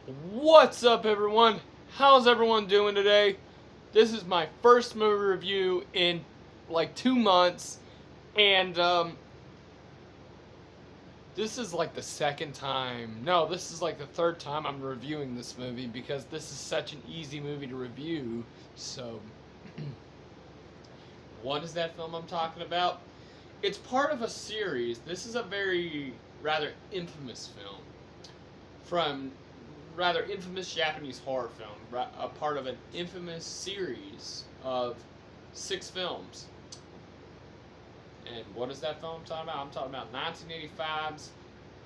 What's up, everyone? How's everyone doing today? This is my first movie review in like 2 months, and this is like the second time. No, this is like the third time I'm reviewing this movie because this is such an easy movie to review. So, what is that film I'm talking about? It's part of a series. This is a very rather infamous film from rather infamous Japanese horror film, a part of an infamous series of 6 films. And what is that film I'm talking about? I'm talking about 1985's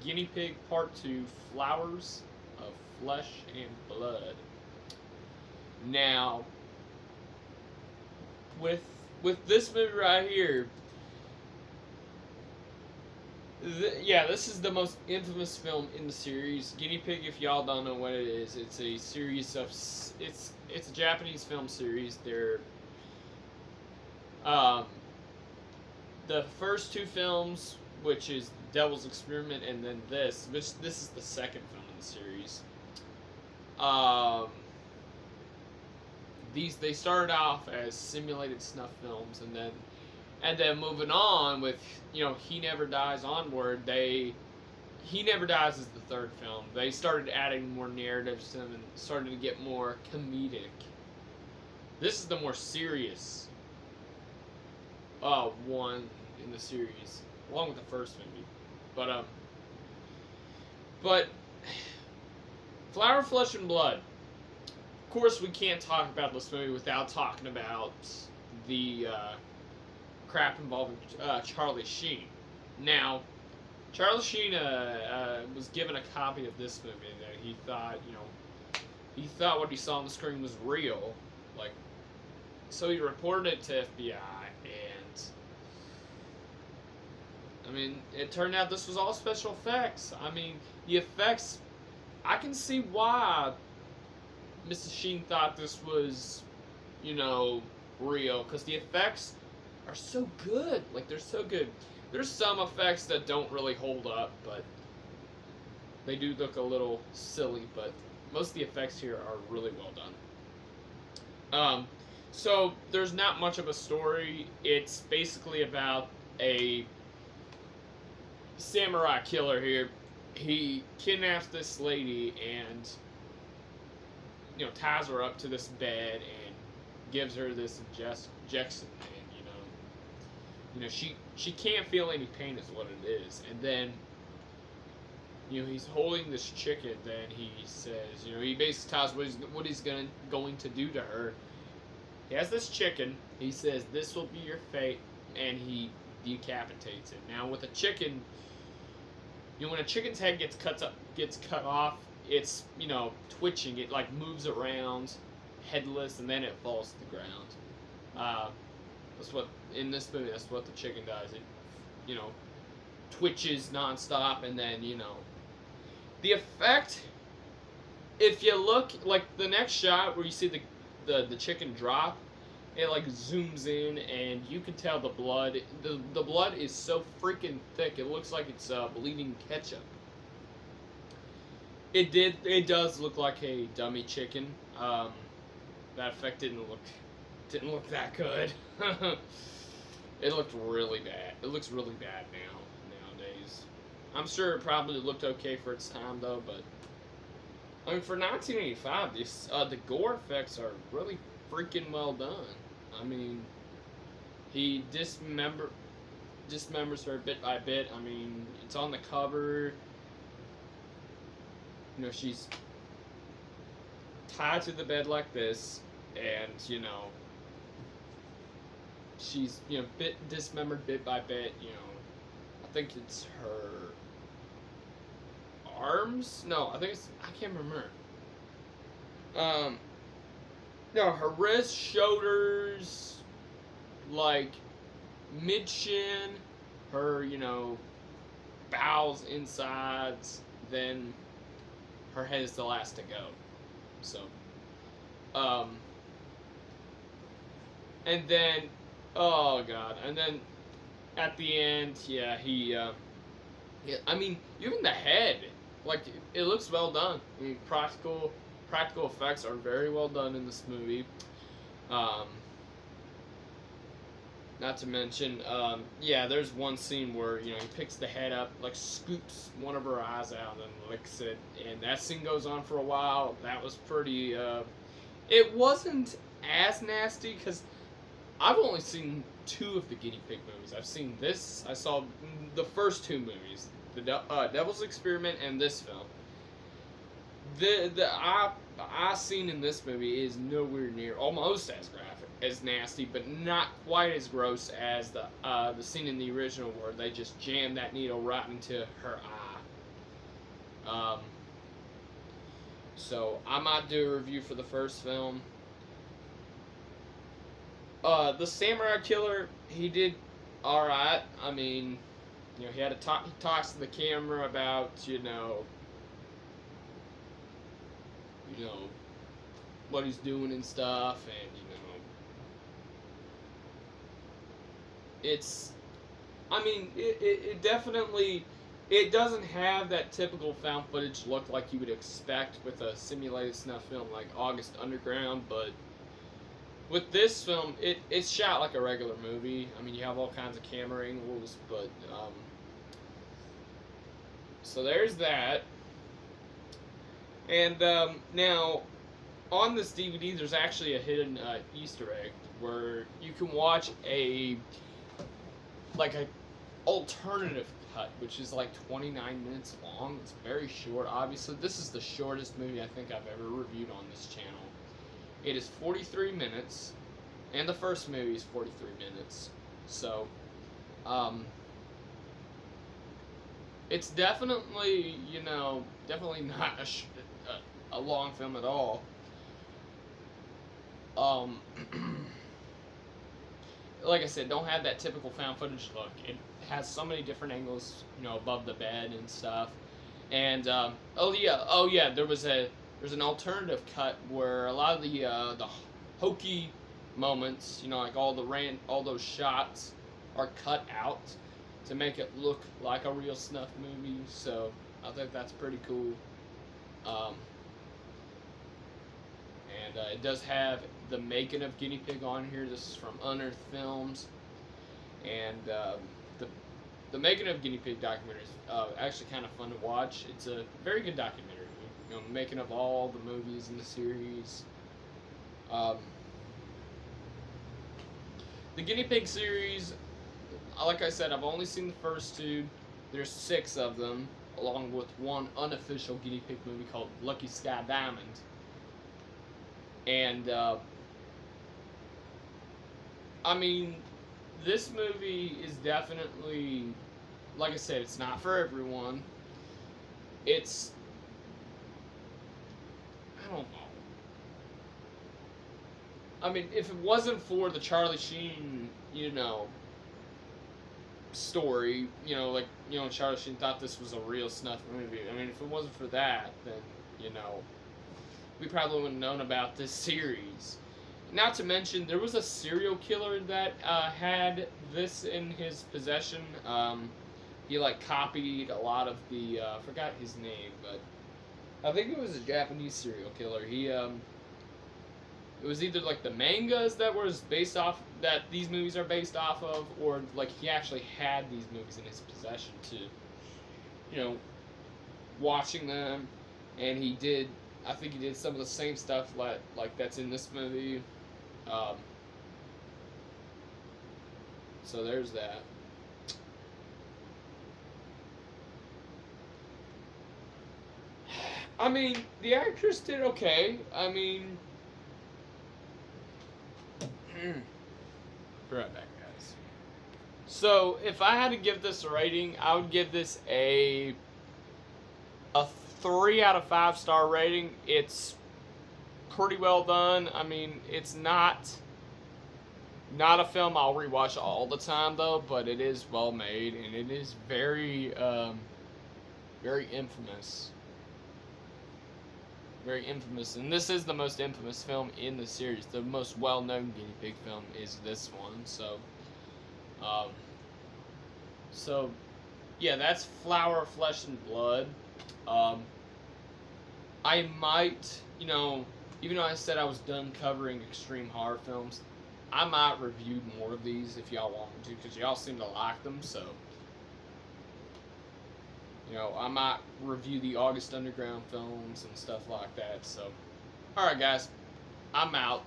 Guinea Pig Part 2, Flowers of Flesh and Blood. Now, with this movie right here, this is the most infamous film in the series. Guinea Pig, if y'all don't know what it is, it's a series of it's a Japanese film series. They're um, the first 2 films, which is Devil's Experiment, and then this is the second film in the series. They started off as simulated snuff films, and then moving on with He Never Dies onward. He Never Dies is the third film. They started adding more narratives to them and started to get more comedic. This is the more serious one in the series, along with the first movie. But Flower, Flesh, and Blood. Of course, we can't talk about this movie without talking about the crap involving Charlie Sheen. Now, Charlie Sheen was given a copy of this movie that he thought what he saw on the screen was real, like, so he reported it to FBI, and I mean, it turned out this was all special effects. I mean, the effects, I can see why Mrs. Sheen thought this was, real, because the effects are so good. Like, they're so good. There's some effects that don't really hold up, but they do look a little silly, but most of the effects here are really well done. So there's not much of a story. It's basically about a samurai killer here. He kidnaps this lady and ties her up to this bed and gives her this injection, and she can't feel any pain is what it is. And then he's holding this chicken. Then he says, he basically tells what he's going to do to her. He has this chicken. He says, "This will be your fate," and he decapitates it. Now with a chicken, when a chicken's head gets cut off, it's twitching. It like moves around, headless, and then it falls to the ground. That's what in this movie. That's what the chicken does. It twitches nonstop, and then the effect. If you look like the next shot where you see the chicken drop, it like zooms in, and you can tell the blood. The blood is so freaking thick. It looks like it's bleeding ketchup. It does look like a dummy chicken. That effect didn't look that good. It looked really bad. It looks really bad nowadays. I'm sure it probably looked okay for its time though, but I mean, for 1985, the gore effects are really freaking well done. I mean, he dismembers her bit by bit. I mean, it's on the cover. She's tied to the bed like this, and she's dismembered bit by bit. I think it's her arms. No, I can't remember. No, her wrists, shoulders, like mid shin, her bowels, insides. Then her head is the last to go. So, and then, oh god, and then at the end, yeah, I mean, even the head like it looks well done. I mean, practical effects are very well done in this movie. Um, Not to mention, yeah, there's one scene where he picks the head up, like scoops one of her eyes out and licks it, and that scene goes on for a while. That was pretty. It wasn't as nasty because I've only seen two of the guinea pig movies. I've seen this. I saw the first two movies, the Devil's Experiment and this film. The eye scene in this movie is nowhere near almost as graphic as nasty, but not quite as gross as the scene in the original where they just jam that needle right into her eye. So I might do a review for the first film. The Samurai Killer, he did all right. I mean, he had a talk. He talks to the camera about what he's doing and stuff, and it's. I mean, it definitely. It doesn't have that typical found footage look like you would expect with a simulated snuff film like August Underground, but with this film, it's shot like a regular movie. I mean, you have all kinds of camera angles, but so there's that. And now, on this DVD, there's actually a hidden Easter egg where you can watch a alternative cut, which is like 29 minutes long. It's very short. Obviously, this is the shortest movie I think I've ever reviewed on this channel. It is 43 minutes, and the first movie is 43 minutes. So, it's definitely, definitely not a long film at all. Like I said, don't have that typical found footage look. It has so many different angles, above the bed and stuff. And oh yeah, there's an alternative cut where a lot of the hokey moments, like all those shots are cut out to make it look like a real snuff movie. So I think that's pretty cool. And it does have the making of Guinea Pig on here. This is from Unearthed Films, and the making of Guinea Pig documentary is actually kind of fun to watch. It's a very good documentary. Making of all the movies in the series. The Guinea Pig series, like I said, I've only seen the first two. There's 6 of them, along with one unofficial Guinea Pig movie called Lucky Sky Diamond. And, I mean, this movie is definitely, like I said, it's not for everyone. It's, I don't know. I mean, if it wasn't for the Charlie Sheen, story, Charlie Sheen thought this was a real snuff movie. I mean, if it wasn't for that, then, we probably wouldn't have known about this series. Not to mention, there was a serial killer that had this in his possession. He copied a lot of the I forgot his name, but I think it was a Japanese serial killer. He it was either the mangas that was based off that these movies are based off of, or he actually had these movies in his possession to watching them, and he did. I think he did some of the same stuff like that's in this movie. So there's that. I mean, the actress did okay. I mean, be right back, guys. So if I had to give this a rating, I would give this a 3 out of 5 star rating. It's pretty well done. I mean, it's not a film I'll rewatch all the time though, but it is well made, and it is very very infamous. Very infamous, and this is the most infamous film in the series. The most well-known guinea pig film is this one. So yeah, that's Flower, Flesh, and Blood. Um, I might, even though I said I was done covering extreme horror films, I might review more of these if y'all want me to, because y'all seem to like them. So, I might review the August Underground films and stuff like that. So, alright, guys, I'm out.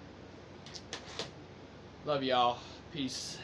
Love y'all. Peace.